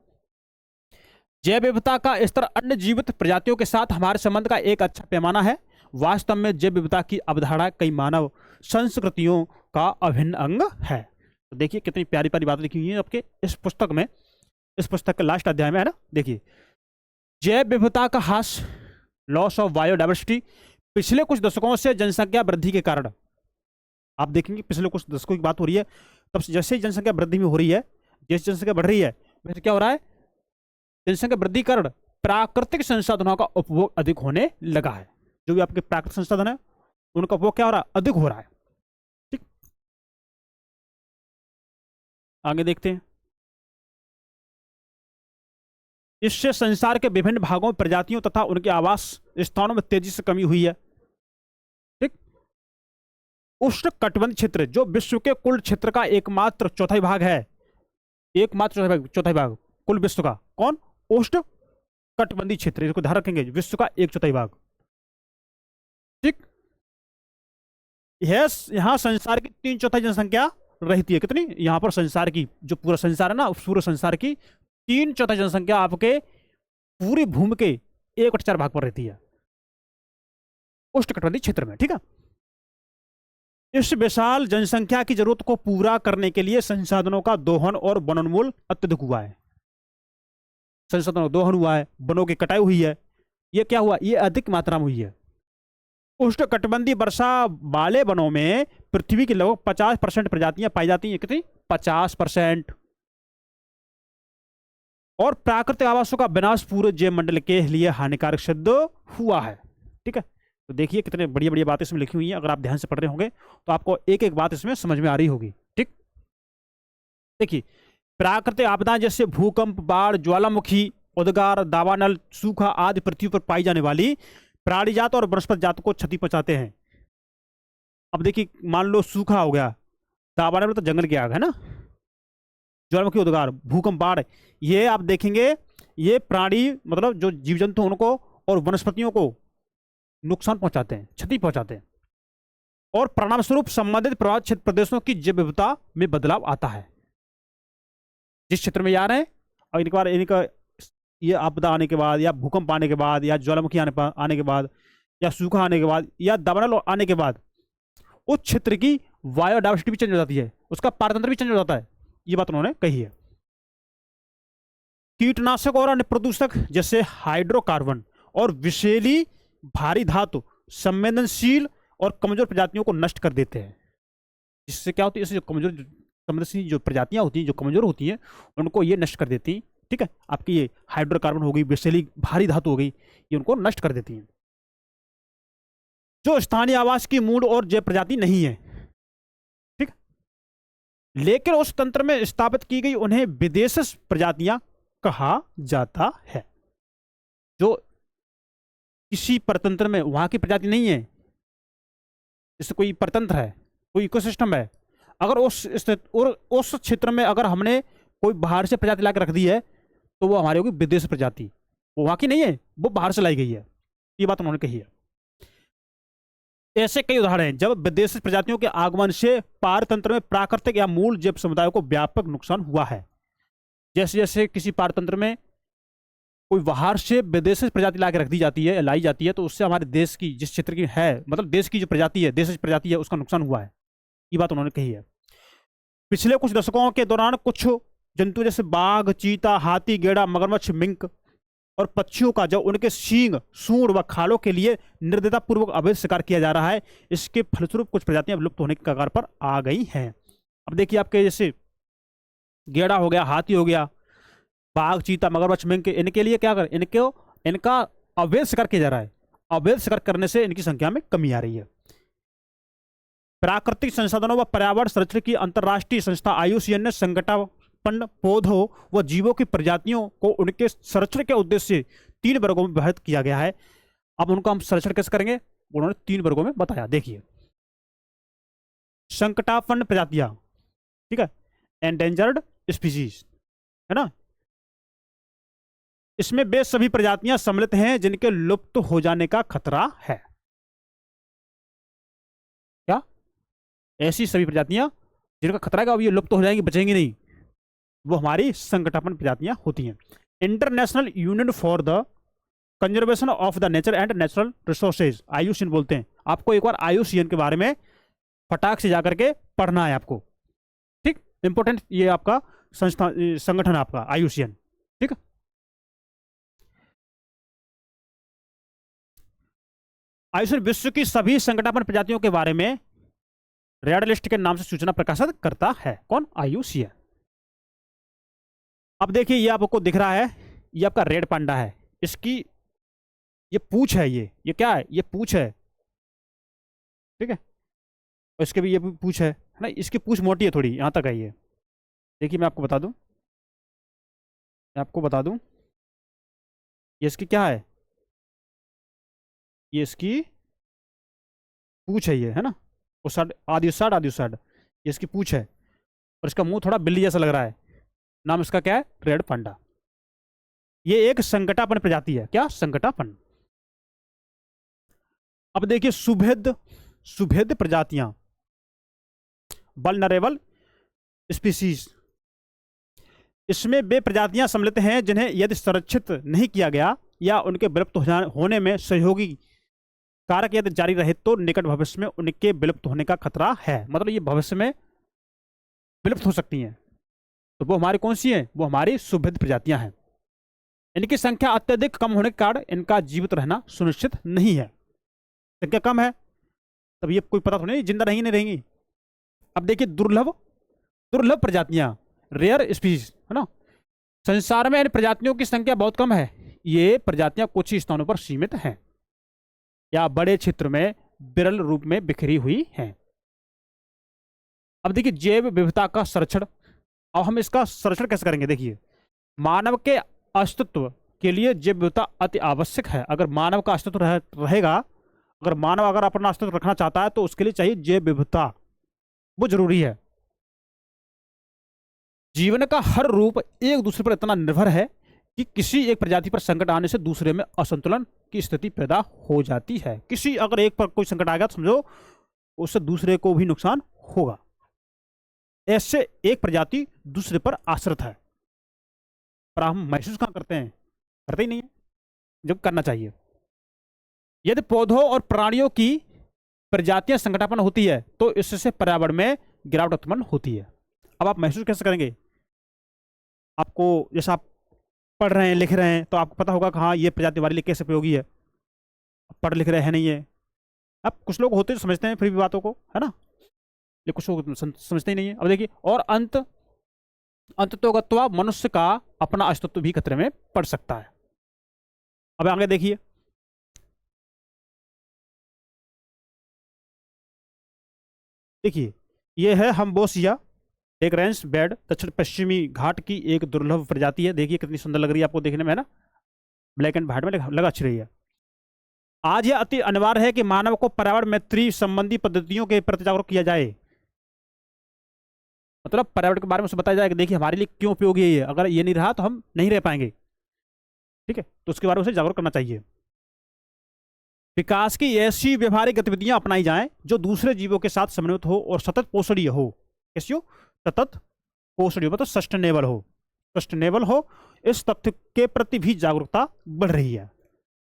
जैव विविधता का स्तर अन्य जीवित प्रजातियों के साथ हमारे संबंध का एक अच्छा पैमाना है। वास्तव में जैव विविधता की अवधारणा कई मानव संस्कृतियों का अभिन्न अंग है। तो देखिए कितनी प्यारी प्यारी बातें लिखी हुई है आपके इस पुस्तक में, इस पुस्तक के लास्ट अध्याय में, है ना। देखिए जैव विविधता का ह्रास, लॉस ऑफ बायोडाइवर्सिटी, पिछले कुछ दशकों से जनसंख्या वृद्धि के कारण आप देखेंगे पिछले कुछ दशकों की बात हो रही है, तब जैसे ही जनसंख्या वृद्धि में हो रही है, जैसे जनसंख्या बढ़ रही है, वैसे क्या हो रहा है, जनसंख्या वृद्धि कारण प्राकृतिक संसाधनों का उपभोग अधिक होने लगा है। जो भी आपके प्राकृतिक संसाधन है उनका उपभोग क्या हो रहा है, अधिक हो रहा है। ठीक, आगे देखते हैं। इससे संसार के विभिन्न भागों में प्रजातियों तथा उनके आवास स्थानों में तेजी से कमी हुई है। ठीक, उष्ण कटिबंध क्षेत्र जो विश्व के कुल क्षेत्र का एकमात्र चौथाई भाग है, एकमात्र चौथाई भाग कुल विश्व का, कौन, उष्ण कटिबंधीय क्षेत्र, इसको ध्यान रखेंगे, विश्व का एक चौथाई भाग। ठीक, यहां संसार की 3/4 जनसंख्या रहती है। कितनी, यहां पर संसार की, जो पूरा संसार है ना, पूरे संसार की 3/4 जनसंख्या आपके पूरी भूमि के 1/4 भाग पर रहती है, उष्णकटिबंधीय क्षेत्र में। ठीक है, इस विशाल जनसंख्या की जरूरत को पूरा करने के लिए संसाधनों का दोहन और वनोन्मूलन अत्यधिक हुआ है। संसाधनों का दोहन हुआ है, वनों की कटाई हुई है, ये क्या हुआ, ये अधिक मात्रा में हुई है। उष्णकटिबंधीय वर्षा वाले वनों में पृथ्वी की लगभग 50% प्रजातियां पाई जाती हैं। कितनी, 50%। और प्राकृतिक आवासों का विनाश पूरे जैव मंडल के लिए हानिकारक सिद्ध हुआ है। ठीक है, तो देखिए कितने बढ़िया बढ़िया बातें इसमें लिखी हुई हैं। अगर आप ध्यान से पढ़ रहे होंगे तो आपको एक एक बात इसमें समझ में आ रही होगी। ठीक, देखिए, प्राकृतिक आपदाएं जैसे भूकंप, बाढ़, ज्वालामुखी, उद्गार, दावानल, सूखा आदि पृथ्वी पर पाई जाने वाली प्राणी जात और वनस्पति जात को क्षति पहुंचाते हैं। अब देखिए, मान लो सूखा हो गया, दावानल तो जंगल की आग है ना, ज्वालामुखी, उद्गार, भूकंप, बाढ़, ये आप देखेंगे ये प्राणी मतलब जो जीव जंतु उनको और वनस्पतियों को नुकसान पहुंचाते हैं, क्षति पहुंचाते हैं, और परिणाम स्वरूप संबंधित प्रभावित क्षेत्र प्रदेशों की जैव विविधता में बदलाव आता है। जिस क्षेत्र में आ रहे हैं और इनके बाद इनका ये आपदा आने के बाद या भूकंप आने के बाद या ज्वालामुखी आने के बाद या सूखा आने के बाद या दावानल आने के बाद उस क्षेत्र की बायोडाइवर्सिटी भी चेंज हो जाती है, उसका पारतंत्र भी चेंज हो जाता है। ये बात उन्होंने कही है। कीटनाशक और अन्य प्रदूषक जैसे हाइड्रोकार्बन और विषैली भारी धातु संवेदनशील और कमजोर प्रजातियों को नष्ट कर देते हैं। जिससे क्या होती है, इससे जो कमजोर संवेदनशील जो प्रजातियां होती हैं, जो कमजोर होती हैं, उनको ये नष्ट कर देती हैं। ठीक है, आपकी ये हाइड्रोकार्बन हो गई, विषैली भारी धातु हो गई, ये उनको नष्ट कर देती हैं। जो स्थानीय आवास की मूल और जैव प्रजाति नहीं है, ठीक, लेकिन उस तंत्र में स्थापित की गई, उन्हें विदेशी प्रजातियां कहा जाता है। जो किसी परतंत्र में वहां की प्रजाति नहीं है, जैसे कोई परतंत्र है, कोई इकोसिस्टम है, अगर उस क्षेत्र में अगर हमने कोई बाहर से प्रजाति लाकर रख दी है तो वो हमारी होगी विदेशी प्रजाति, वो वहां की नहीं है, वो बाहर से लाई गई है। ये बात उन्होंने कही है। ऐसे कई उदाहरण हैं जब विदेशी प्रजातियों के आगमन से पारतंत्र में प्राकृतिक या मूल जैव समुदायों को व्यापक नुकसान हुआ है। जैसे जैसे किसी पारतंत्र में कोई बाहर से विदेशी प्रजाति ला के रख दी जाती है, लाई जाती है, तो उससे हमारे देश की जिस क्षेत्र की है, मतलब देश की जो प्रजाति है, देश प्रजाति है, उसका नुकसान हुआ है। ये बात उन्होंने कही है। पिछले कुछ दशकों के दौरान कुछ जंतु जैसे बाघ, चीता, हाथी, गेड़ा, मगरमच्छ, मिंक और पक्षियों का जब उनके सींग, सूंड व खालों के लिए निर्दयता पूर्वक अवैध शिकार किया जा रहा है, इसके फलस्वरूप कुछ प्रजातियां विलुप्त होने के कगार पर आ गई हैं। अब देखिए, आपके जैसे गेड़ा हो गया, हाथी हो गया, बाघ, चीता, मगरमच्छ, मिंक, इनके लिए क्या कर, इनका अवैध शिकार किया जा रहा है। अवैध शिकार करने से इनकी संख्या में कमी आ रही है। प्राकृतिक संसाधनों व पर्यावरण संरक्षण की अंतर्राष्ट्रीय संस्था IUCN ने संकटापन्न पौधों व जीवों की प्रजातियों को उनके संरक्षण के उद्देश्य से 3 वर्गों में विभाजित किया गया है। अब उनका हम संरक्षण कैसे करेंगे, उन्होंने 3 वर्गों में बताया। देखिए, संकटापन्न प्रजातियां, ठीक है, एंडेंजर्ड स्पीसीज है ना, इसमें वे सभी प्रजातियां सम्मिलित हैं जिनके लुप्त हो जाने का खतरा है। क्या, ऐसी सभी प्रजातियां जिनका खतरा है, अब ये लुप्त हो जाएंगी, बचेंगी नहीं, वो हमारी संकटापन्न प्रजातियां होती हैं। International union for the conservation of the nature and natural resources, IUCN बोलते हैं। आपको एक बार IUCN के बारे में फटाक से जाकर के पढ़ना है आपको। ठीक, इंपोर्टेंट ये आपका संस्था संगठन आपका IUCN। ठीक, IUCN विश्व की सभी संकटापन्न प्रजातियों के बारे में रेड लिस्ट के नाम से सूचना प्रकाशित करता है। कौन? IUCN। अब देखिए ये आपको दिख रहा है, ये आपका रेड पांडा है, इसकी ये पूंछ है, ये क्या है? ये पूंछ है, ठीक है। और इसके भी ये भी पूंछ है ना, इसकी पूंछ मोटी है थोड़ी, यहाँ तक है ये। देखिए मैं आपको बता दूं, ये इसकी क्या है? ये इसकी पूंछ है, ये है ना, उस साइड आधी उस साइड आधी उस साइड, ये इसकी पूंछ है। और इसका मुंह थोड़ा बिल्ली जैसा लग रहा है। नाम इसका क्या है? Red panda. ये एक संकटापन प्रजाति है। क्या? संकटापन। अब देखिए सुभेद प्रजातियां, वल्नरेबल स्पीसीज, इसमें वे प्रजातियां सम्मिलित हैं जिन्हें यदि संरक्षित नहीं किया गया या उनके विलुप्त होने में सहयोगी कारक यदि जारी रहे तो निकट भविष्य में उनके विलुप्त होने का खतरा है। मतलब ये भविष्य में विलुप्त हो सकती हैं। तो वो हमारी कौन सी हैं? वो हमारी सुभेद प्रजातियां हैं। इनकी संख्या अत्यधिक कम होने के कारण इनका जीवित रहना सुनिश्चित नहीं है। संख्या कम है तब ये कोई पता तो नहीं जिंदा नहीं रहेंगी। अब देखिए दुर्लभ प्रजातियां, रेयर स्पीसीज, है ना। संसार में इन प्रजातियों की संख्या बहुत कम है। ये प्रजातियां कुछ ही स्थानों पर सीमित हैं या बड़े क्षेत्र में विरल रूप में बिखरी हुई हैं। अब देखिए जैव विविधता का संरक्षण। अब हम इसका संरक्षण कैसे करेंगे? देखिए मानव के अस्तित्व के लिए जैव विविधता अति आवश्यक है। अगर मानव का अस्तित्व रहेगा, अगर मानव अगर अपना अस्तित्व रखना चाहता है तो उसके लिए चाहिए जैव विविधता, वो जरूरी है। जीवन का हर रूप एक दूसरे पर इतना निर्भर है कि किसी एक प्रजाति पर संकट आने से दूसरे में असंतुलन की स्थिति पैदा हो जाती है। किसी अगर एक पर कोई संकट आ गया तो समझो उससे दूसरे को भी नुकसान होगा। ऐसे एक प्रजाति दूसरे पर आश्रित है। पर हम महसूस कहां करते हैं? करते ही नहीं है, जब करना चाहिए। यदि पौधों और प्राणियों की प्रजातियां संकटापन्न होती है तो इससे पर्यावरण में गिरावट उत्पन्न होती है। अब आप महसूस कैसे करेंगे? आपको जैसा आप पढ़ रहे हैं लिख रहे हैं तो आपको पता होगा कि हाँ ये प्रजाति हमारे लिए कैसे उपयोगी है। पढ़ लिख रहे हैं नहीं है। अब कुछ लोग होते समझते हैं फिर भी बातों को, है ना, लेकिन कुछ लोग समझते ही नहीं है। अब देखिए और अंततोगत्वा मनुष्य का अपना अस्तित्व भी खतरे में पड़ सकता है। अब आगे देखिए ये है हम्बोसिया डेगरेंस बेड, दक्षिण पश्चिमी घाट की एक दुर्लभ प्रजाति है। देखिए कितनी सुंदर लग रही है आपको देखने में, है ना, ब्लैक एंड व्हाइट में लगा अच्छी रही है। आज यह अति अनिवार्य है कि मानव को पर्यावरण मैत्री संबंधी पद्धतियों के प्रति जागरूक किया जाए। मतलब पर्यावरण के बारे में उसे बताया जाए कि देखिए हमारे लिए क्यों उपयोगी है ये, अगर ये नहीं रहा तो हम नहीं रह पाएंगे, ठीक है। तो उसके बारे में उसे जागरूक करना चाहिए। विकास की ऐसी व्यवहारिक गतिविधियां अपनाई जाएं जो दूसरे जीवों के साथ समन्वित हो और सतत पोषणीय हो। कैसी हो? सतत पोषणीय, मतलब सस्टेनेबल हो। इस तथ्य के प्रति भी जागरूकता बढ़ रही है।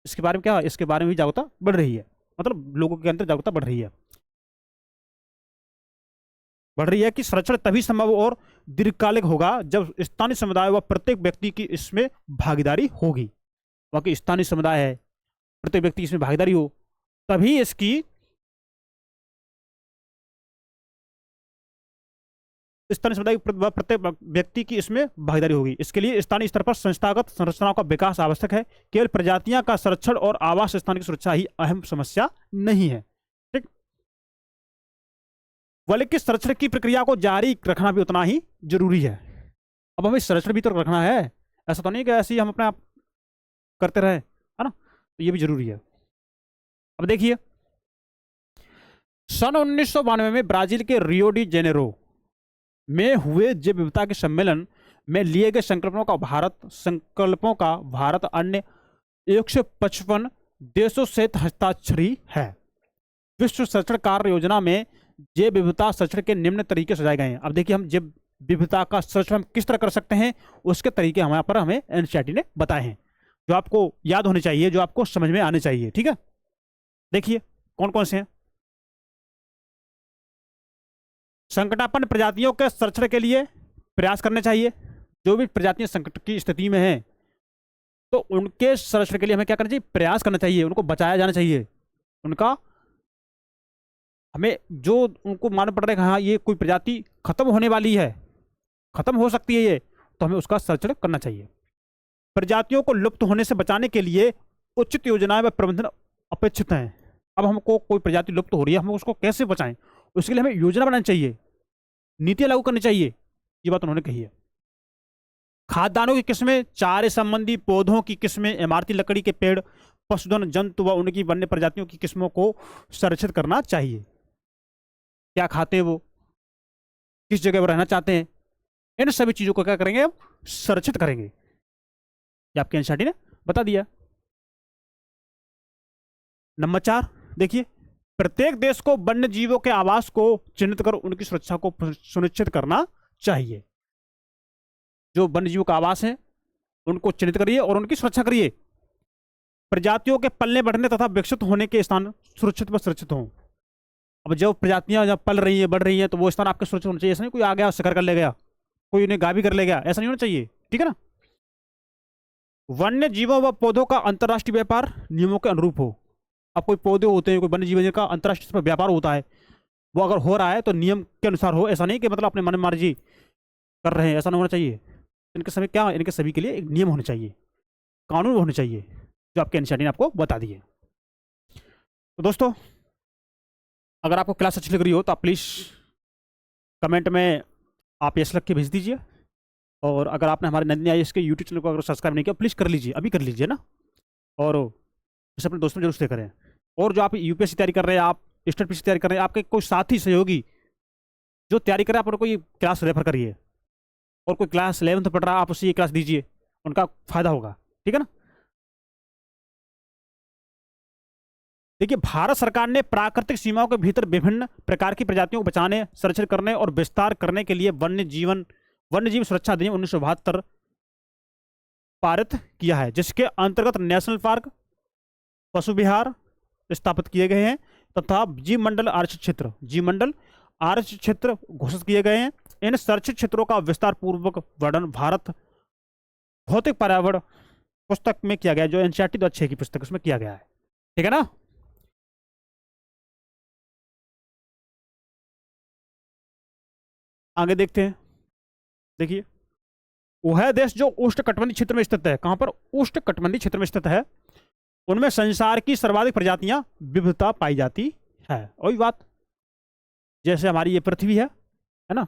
इसके बारे में क्या? इसके बारे में भी जागरूकता बढ़ रही है, मतलब लोगों के अंदर जागरूकता बढ़ रही है कि संरक्षण तभी संभव और दीर्घकालिक होगा जब स्थानीय समुदाय व प्रत्येक व्यक्ति की इसमें भागीदारी होगी। बाकी स्थानीय समुदाय है, प्रत्येक व्यक्ति इसमें भागीदारी हो, तभी इसकी स्थानीय समुदाय प्रत्येक व्यक्ति की इसमें भागीदारी होगी। इसके लिए स्थानीय स्तर पर संस्थागत संरचनाओं का विकास आवश्यक है। केवल प्रजातियां का संरक्षण और आवास स्थान की सुरक्षा ही अहम समस्या नहीं है, ठीक, बल्कि संरक्षण की प्रक्रिया को जारी रखना भी उतना ही जरूरी है। अब हमें संरक्षण भी तो रखना है, ऐसा तो नहीं कि ऐसे ही हम अपने आप करते रहे, है ना, तो ये भी जरूरी है। अब देखिए सन 1992 में ब्राजील के रियो डी जेनेरो में हुए जैव विविधता के सम्मेलन में लिए गए संकल्पों का भारत अन्य 155 देशों से हस्ताक्षरी है। विश्व संरक्षण कार्य योजना में जैव विविधता संरक्षण के निम्न तरीके सुझाए गए हैं। अब देखिए हम जैव विविधता का संरक्षण हम किस तरह कर सकते हैं उसके तरीके हमारे पर हमें एनसीईआरटी ने बताए हैं, जो आपको याद होने चाहिए, जो आपको समझ में आने चाहिए, ठीक है। देखिए कौन कौन से हैं। संकटापन्न प्रजातियों के संरक्षण के लिए प्रयास करने चाहिए। जो भी प्रजातियां संकट की स्थिति में हैं तो उनके संरक्षण के लिए हमें क्या करना चाहिए? प्रयास करना चाहिए, उनको बचाया जाना चाहिए, उनका हमें जो उनको मालूम पड़ रहा है कि हाँ ये कोई प्रजाति खत्म होने वाली है, खत्म हो सकती है ये, तो हमें उसका संरक्षण करना चाहिए। प्रजातियों को लुप्त होने से बचाने के लिए उचित योजनाएं व प्रबंधन अपेक्षित हैं। अब हमको कोई प्रजाति लुप्त हो रही है, हम उसको कैसे बचाएं, उसके लिए हमें योजना बनानी चाहिए, नीतियां लागू करनी चाहिए, ये बात उन्होंने कही है। खाद्यान्नों की किस्में, चारे संबंधी पौधों की किस्में, इमारती लकड़ी के पेड़, पशुधन जंतु व उनकी वन्य प्रजातियों की किस्मों को संरक्षित करना चाहिए। क्या खाते हैं वो, किस जगह पर रहना चाहते हैं, इन सभी चीजों को क्या करेंगे, अब संरक्षित करेंगे। ये आपके एनसीईआरटी ने बता दिया। नंबर 4 देखिए, प्रत्येक देश को वन्य जीवों के आवास को चिन्हित कर उनकी सुरक्षा को सुनिश्चित करना चाहिए। जो वन्य जीवों का आवास है उनको चिन्हित करिए और उनकी सुरक्षा करिए। प्रजातियों के पलने बढ़ने तथा विकसित होने के स्थान सुरक्षित व सुरक्षित हों। अब जब प्रजातियां जब पल रही है, बढ़ रही है, तो वो स्थान आपके सुरक्षित होना चाहिए। ऐसा नहीं कोई आ गया शिकार कर ले गया, कोई उन्हें गायब कर ले गया, ऐसा नहीं होना चाहिए, ठीक है ना। वन्य जीवों व पौधों का अंतर्राष्ट्रीय व्यापार नियमों के अनुरूप हो। अब कोई पौधे होते हैं, कोई वन्य जीव का अंतर्राष्ट्रीय स्तर पर व्यापार होता है, वो अगर हो रहा है तो नियम के अनुसार हो। ऐसा नहीं कि मतलब अपने मन मर्जी कर रहे हैं, ऐसा नहीं होना चाहिए। इनके सभी क्या, इनके सभी के लिए एक नियम होने चाहिए, कानून होने चाहिए, जो आपके एनसीईआरटी ने आपको बता दिए। तो दोस्तों, अगर आपको क्लास अच्छी लग रही हो तो आप प्लीज़ कमेंट में आप यस लिख के भेज दीजिए। और अगर आपने हमारे नंदिनी आईएएस के यूट्यूब चैनल को अगर सब्सक्राइब नहीं किया, प्लीज़ कर लीजिए, अभी कर लीजिए ना। और इसे अपने दोस्तों जरूर शेयर करें। और जो आप यूपीएससी तैयारी कर रहे हैं, आप स्टेट पीसी तैयारी कर रहे हैं, आपके कोई साथी सहयोगी जो तैयारी कर रहे हैं, आप उनको ये क्लास रेफर करिए। और कोई क्लास 11th पढ़ रहा है, आप उसे ये क्लास दीजिए, उनका फायदा होगा, ठीक है ना। देखिए, भारत सरकार ने प्राकृतिक सीमाओं के भीतर विभिन्न प्रकार की प्रजातियों को बचाने, संरक्षण करने और विस्तार करने के लिए वन्य जीव सुरक्षा अधिनियम 1972 पारित किया है, जिसके अंतर्गत नेशनल पार्क, पशु विहार स्थापित किए गए हैं तथा जीवमंडल आरक्षित क्षेत्र घोषित किए गए हैं। इन संरक्षित क्षेत्रों का विस्तार पूर्वक वर्णन भारत भौतिक पर्यावरण पुस्तक में किया गया है, जो एनसीईआरटी 2006 की पुस्तक उसमें किया गया है, ठीक है ना। आगे देखते हैं। देखिए, वह देश जो उष्णकटिबंधीय क्षेत्र में स्थित है, कहां पर, उष्णकटिबंधीय क्षेत्र में स्थित है, उनमें संसार की सर्वाधिक प्रजातियां विविधता पाई जाती है। वही बात, जैसे हमारी ये पृथ्वी है ना,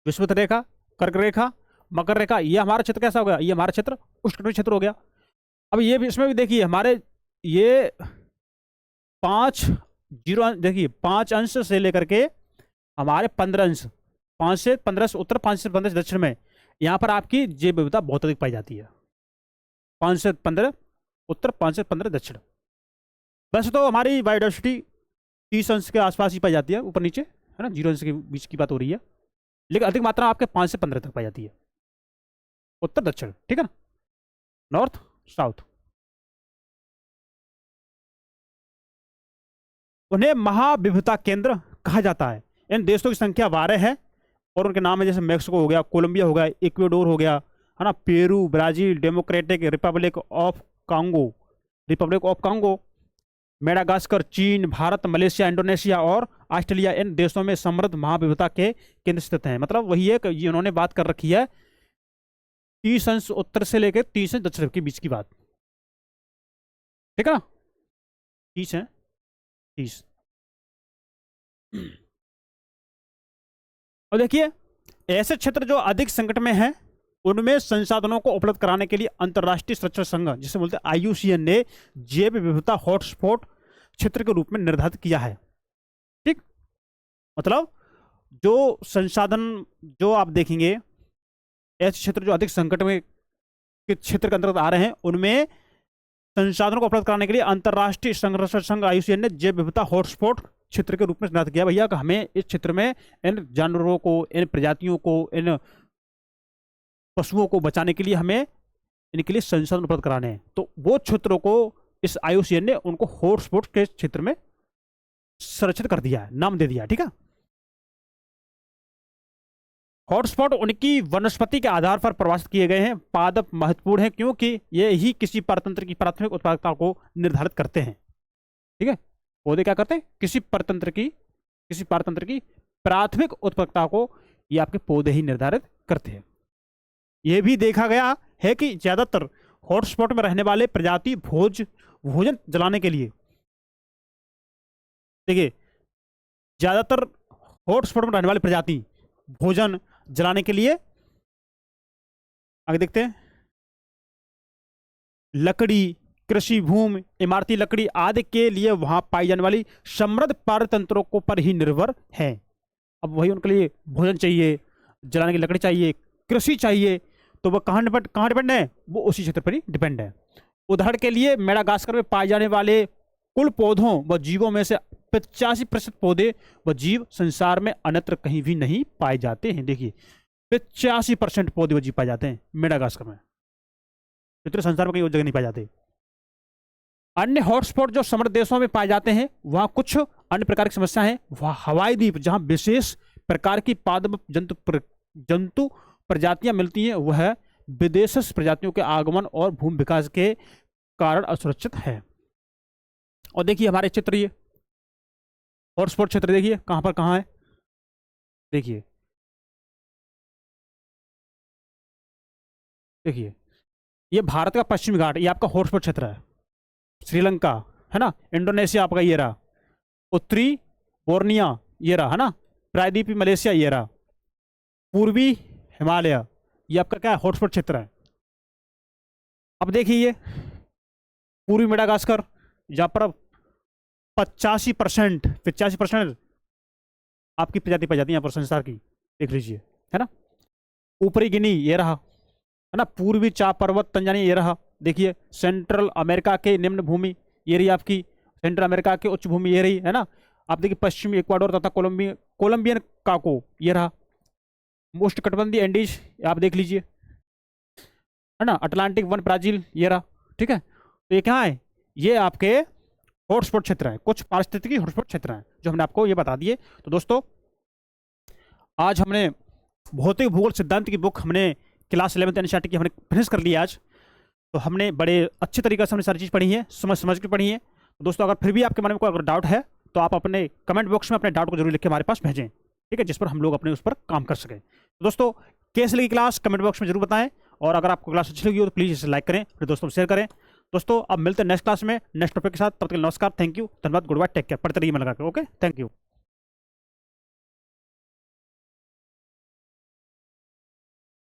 विषुवत रेखा, कर्क रेखा, मकर रेखा, ये हमारा क्षेत्र कैसा हो गया, ये हमारा क्षेत्र उष्णकटिबंधीय क्षेत्र हो गया। अब ये भी, इसमें भी देखिए हमारे ये 5 देखिए 5 अंश से लेकर के हमारे 15 अंश, 5 से 15 उत्तर, 5 से 15 दक्षिण में, यहाँ पर आपकी जैव विविधता बहुत अधिक पाई जाती है। 5 से 15 उत्तर, 5 से 15 दक्षिण। वैसे तो हमारी बायोडाइवर्सिटी 30 अंश के आसपास ही पाई जाती है, ऊपर नीचे, है ना, 0 अंश के बीच की बात हो रही है, लेकिन अधिक मात्रा आपके 5 से 15 तक पाई जाती है, उत्तर दक्षिण, ठीक है ना, नॉर्थ साउथ। उन्हें महाविविधता केंद्र कहा जाता है। इन देशों की संख्या 12 है और उनके नाम है, जैसे मैक्सिको हो गया, कोलंबिया हो गया, इक्वेडोर हो गया, है ना, Peru, Brazil, democratic Republic of Congo, Madagascar, चीन, भारत, मलेशिया, इंडोनेशिया और ऑस्ट्रेलिया इन देशों में समृद्ध महाविविधता के केंद्र स्थित हैं। मतलब वही है कि ये उन्होंने बात कर रखी है 30 अंश उत्तर से लेकर 30 अंश दक्षिण के बीच की बात, ठीक है ना, 30 है, 30। और देखिए, ऐसे क्षेत्र जो अधिक संकट में हैं, उनमें संसाधनों को उपलब्ध कराने के लिए अंतर्राष्ट्रीय सुरक्षा संघ, जिसे बोलते हैं IUCN, ने जैव विविधता हॉटस्पॉट क्षेत्र के रूप में निर्धारित किया है, ठीक। मतलब जो संसाधन जो आप देखेंगे, ऐसे क्षेत्र जो अधिक संकट में के क्षेत्र के अंतर्गत आ रहे हैं, उनमें संसाधनों को उपलब्ध कराने के लिए अंतर्राष्ट्रीय संरक्षण संघ IUCN ने जैव विविधता हॉटस्पॉट क्षेत्र के रूप में निर्धारित किया। भैया, हमें इस क्षेत्र में इन जानवरों को, इन प्रजातियों को, इन पशुओं को बचाने के लिए हमें इनके लिए संसाधन उपलब्ध कराने हैं। तो वो क्षेत्रों को इस IUCN ने उनको हॉटस्पॉट के क्षेत्र में संरक्षित कर दिया है, नाम दे दिया, ठीक है। हॉटस्पॉट उनकी वनस्पति के आधार पर परिभाषित किए गए हैं। पादप महत्वपूर्ण है क्योंकि ये ही किसी परतंत्र की प्राथमिक उत्पादकता को निर्धारित करते हैं, ठीक है। पौधे क्या करते हैं, किसी पारतंत्र की प्राथमिक उत्पादकता को ये आपके पौधे ही निर्धारित करते हैं। यह भी देखा गया है कि ज्यादातर हॉटस्पॉट में रहने वाले प्रजाति भोजन जलाने के लिए, देखिए ज्यादातर हॉटस्पॉट में रहने वाली प्रजाति भोजन जलाने के लिए, आगे देखते हैं, लकड़ी, कृषि भूमि, इमारती लकड़ी आदि के लिए वहां पाई जाने वाली समृद्ध पारतंत्रों को पर ही निर्भर है। अब वही उनके लिए भोजन चाहिए, जलाने की लकड़ी चाहिए, कृषि चाहिए, तो वह कहाँ डिपेंड है, वो उसी क्षेत्र पर ही डिपेंड है। उदाहरण के लिए मेडागास्कर में पाए जाने वाले कुल पौधों व जीवों में से 85% पौधे व जीव संसार में अन्यत्र कहीं भी नहीं पाए जाते हैं। देखिए 85% पौधे व जीव पाए जाते हैं मेडागास्कर में, इतने संसार में कहीं और जगह नहीं पाए जाते। अन्य हॉटस्पॉट जो समृद्ध देशों में पाए जाते हैं वहां कुछ अन्य प्रकार की समस्या है। वहां हवाई द्वीप जहां विशेष प्रकार की पादप जंतु प्रजातियां मिलती हैं, वह विदेशी प्रजातियों के आगमन और भूमि विकास के कारण असुरक्षित है। और देखिए हमारे चित्र, ये हॉटस्पॉट क्षेत्र देखिए कहां पर कहां है, देखिए ये भारत का पश्चिमी घाट, ये आपका हॉटस्पॉट क्षेत्र है। श्रीलंका है ना, इंडोनेशिया आपका ये रहा, उत्तरी बोर्निया ये रहा है ना, प्रायद्वीपीय मलेशिया ये रहा, पूर्वी हिमालय ये आपका क्या है, हॉटस्पॉट क्षेत्र है। अब देखिए ये पूर्वी मेडागास्कर जहाँ पर 85% आपकी प्रजाति पाई जाती है यहाँ पर संसार की, देख लीजिए है ना। ऊपरी गिनी ये रहा है ना, पूर्वी चा पर्वत तंजानिया ये रहा, देखिए सेंट्रल अमेरिका के निम्न भूमि ये रही आपकी, सेंट्रल अमेरिका के उच्च भूमि ये रही है ना। आप देखिए पश्चिमी इक्वाडोर तथा कोलंबियन काको ये रहा, मोस्ट कटबंधी एंडीज आप देख लीजिए है ना, अटलांटिक वन ब्राजील ये रहा, ठीक है। तो ये क्या है, ये आपके हॉटस्पॉट क्षेत्र है, कुछ पारिस्थितिकी हॉटस्पॉट क्षेत्र हैं जो हमने आपको ये बता दिए। तो दोस्तों आज हमने भौतिक भूगोल सिद्धांत की बुक हमने क्लास 11th एनसीईआरटी की हमने फिनिश कर ली आज। तो हमने बड़े अच्छे तरीके से हमने सारी चीज़ पढ़ी है, समझ के पढ़ी है। तो दोस्तों अगर फिर भी आपके मन में कोई अगर डाउट है तो आप अपने कमेंट बॉक्स में अपने डाउट को जरूर लिख के हमारे पास भेजें, ठीक है, जिस पर हम लोग अपने उस पर काम कर सकें। तो दोस्तों कैसे लगी क्लास कमेंट बॉक्स में जरूर बताएं, और अगर आपको क्लास अच्छी लगी हो तो प्लीज़ इसे लाइक करें, अपने दोस्तों को शेयर करें। दोस्तों अब मिलते हैं नेक्स्ट क्लास में नेक्स्ट टॉपिक के साथ, तब तक नमस्कार, थैंक यू, धन्यवाद, गुड बाय, टेक केयर, पढ़ते रहिए मन लगा के, ओके, थैंक यू।